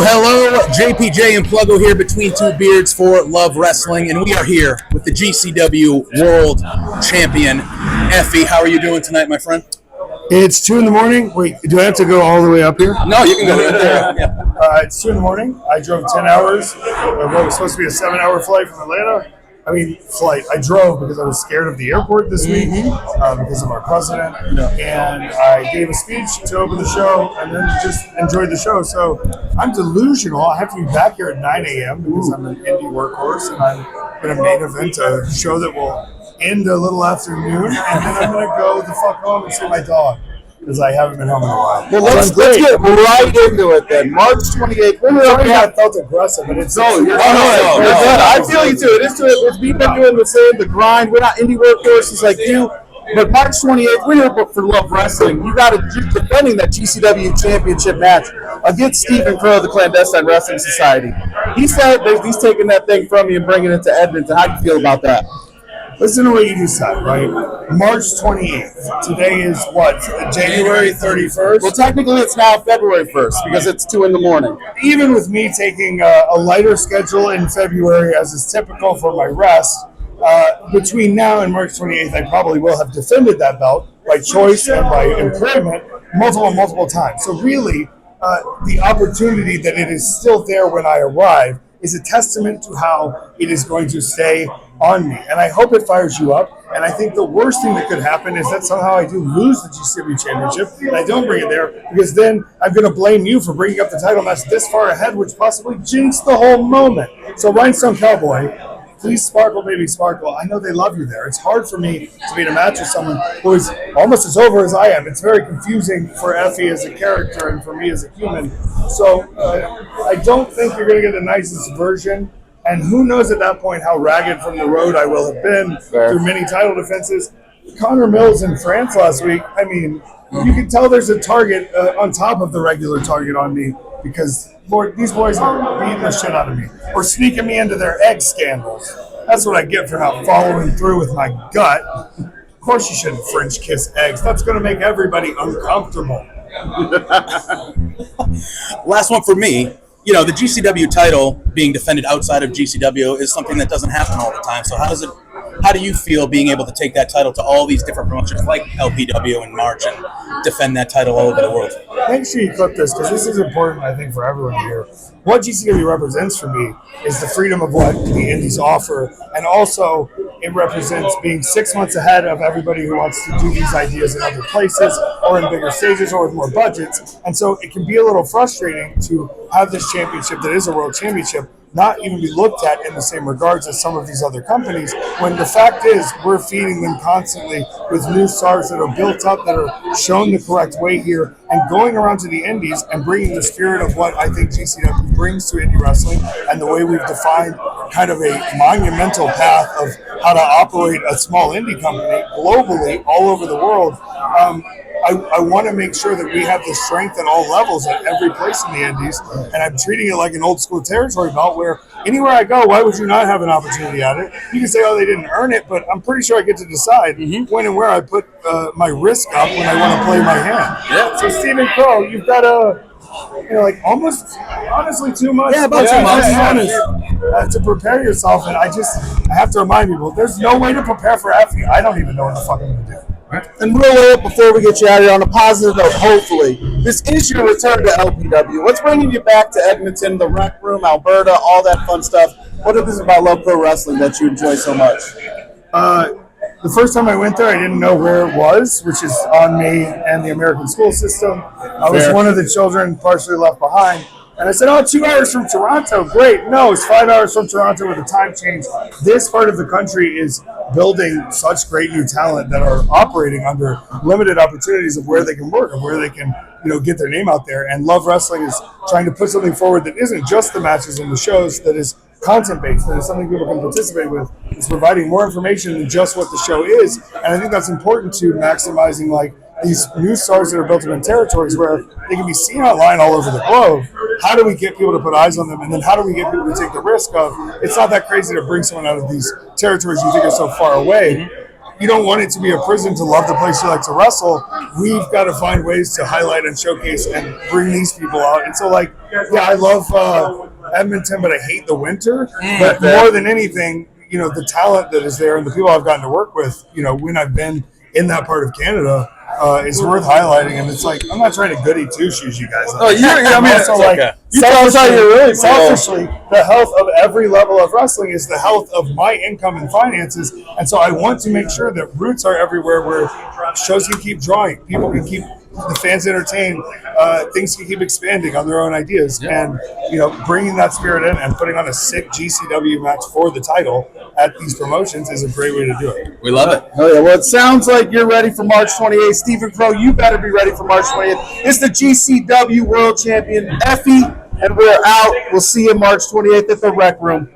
Hello, JPJ and PLUGGO here between two beards for Love Wrestling, and we are here with the GCW World Champion, EFFY. How are you doing tonight, my friend? It's 2 in the morning. Wait, do I have to go all the way up here? No, you can go right there. Yeah. It's 2 in the morning. I drove 10 hours. What was supposed to be a 7-hour flight from Atlanta. I drove because I was scared of the airport this week because of our president. And I gave a speech to open the show and then just enjoyed the show. So I'm delusional. I have to be back here at 9 a.m. because I'm an indie workhorse and I'm going to main event a show that will end a little afternoon. And then I'm going to go the fuck home and see my dog, because I haven't been home in a while. Well, let's get right into it then. March 28th. I felt aggressive, but it's no, you're good. I feel you too. We've been doing the grind. We're not indie workhorses like you. But March 28th, we're here for Love Wrestling. You're defending that GCW championship match against Stephen Crow of the Clandestine Wrestling Society. He said that he's taking that thing from you and bringing it to Edmonton. How do you feel about that? Listen to what you just said, right? March 28th. Today is what? January 31st? Well, technically it's now February 1st because it's 2 in the morning. Even with me taking a lighter schedule in February, as is typical for my rest, between now and March 28th, I probably will have defended that belt by choice and by employment multiple times. So really, the opportunity that it is still there when I arrive is a testament to how it is going to stay on me. And I hope it fires you up. And I think the worst thing that could happen is that somehow I do lose the GCW championship and I don't bring it there, because then I'm going to blame you for bringing up the title match this far ahead, which possibly jinxed the whole moment. So Rhinestone Cowboy, please sparkle, baby, sparkle. I know they love you there. It's hard for me to be in a match with someone who is almost as over as I am. It's very confusing for EFFY as a character and for me as a human. So I don't think you're going to get the nicest version. And who knows at that point how ragged from the road I will have been through many title defenses. Connor Mills in France last week, I mean, you can tell there's a target on top of the regular target on me, because Lord, these boys are beating the shit out of me or sneaking me into their egg scandals. That's what I get for not following through with my gut. Of course you shouldn't French kiss eggs. That's going to make everybody uncomfortable. Last one for me. You know, the GCW title being defended outside of GCW is something that doesn't happen all the time. So how do you feel being able to take that title to all these different promotions like LPW and March and defend that title all over the world? Make sure you clip this, because this is important, I think, for everyone here. What GCW represents for me is the freedom of what the indies offer, and also it represents being 6 months ahead of everybody who wants to do these ideas in other places or in bigger stages or with more budgets. And so it can be a little frustrating to have this championship that is a world championship not even be looked at in the same regards as some of these other companies, when the fact is we're feeding them constantly with new stars that are built up, that are shown the correct way here, and going around to the indies and bringing the spirit of what I think GCW brings to indie wrestling and the way we've defined kind of a monumental path of how to operate a small indie company globally all over the world. I want to make sure that we have the strength at all levels at every place in the indies, and I'm treating it like an old school territory belt where anywhere I go, why would you not have an opportunity at it? You can say, oh, they didn't earn it, but I'm pretty sure I get to decide when and where I put my risk up when I want to play my hand. Yeah. So Stephen Crow, you've got almost, honestly, 2 months. Yeah, about 2 months. To prepare yourself, and I have to remind people, there's no way to prepare for EFFY. I don't even know what the fuck I'm going to do. And real quick, before we get you out of here, on a positive note, hopefully, this is your return to LPW. What's bringing you back to Edmonton, the Rec Room, Alberta, all that fun stuff? What is it about Love Pro Wrestling that you enjoy so much? The first time I went there, I didn't know where it was, which is on me and the American school system. I was one of the children partially left behind. And I said, 2 hours from Toronto, great. No, it's 5 hours from Toronto with a time change. This part of the country is building such great new talent that are operating under limited opportunities of where they can work, of where they can, get their name out there. And Love Wrestling is trying to put something forward that isn't just the matches and the shows, that is content-based, that is something people can participate with. It's providing more information than just what the show is. And I think that's important to maximizing, these new stars that are built up in territories where they can be seen online all over the globe. How do we get people to put eyes on them? And then how do we get people to take the risk of, it's not that crazy to bring someone out of these territories you think are so far away. you don't want it to be a prison to love the place you like to wrestle. We've got to find ways to highlight and showcase and bring these people out. And so, like, yeah, I love Edmonton, but I hate the winter. But more than anything, you know, the talent that is there and the people I've gotten to work with, you know, when I've been in that part of Canada, is worth highlighting. And it's like, I'm not trying to goody two shoes you guys. Oh, I mean, also like, you tell us how you really selfishly, the health of every level of wrestling is the health of my income and finances. And so I want to make sure that roots are everywhere where shows can keep drawing, people can keep the fans entertained, things can keep expanding on their own ideas. And, you know, bringing that spirit in and putting on a sick GCW match for the title at these promotions is a great way to do it. We love it. Oh, yeah. Well, it sounds like you're ready for March 28th. Stephen Crow, you better be ready for March 28th. It's the GCW World Champion, EFFY, and we're out. We'll see you March 28th at the Rec Room.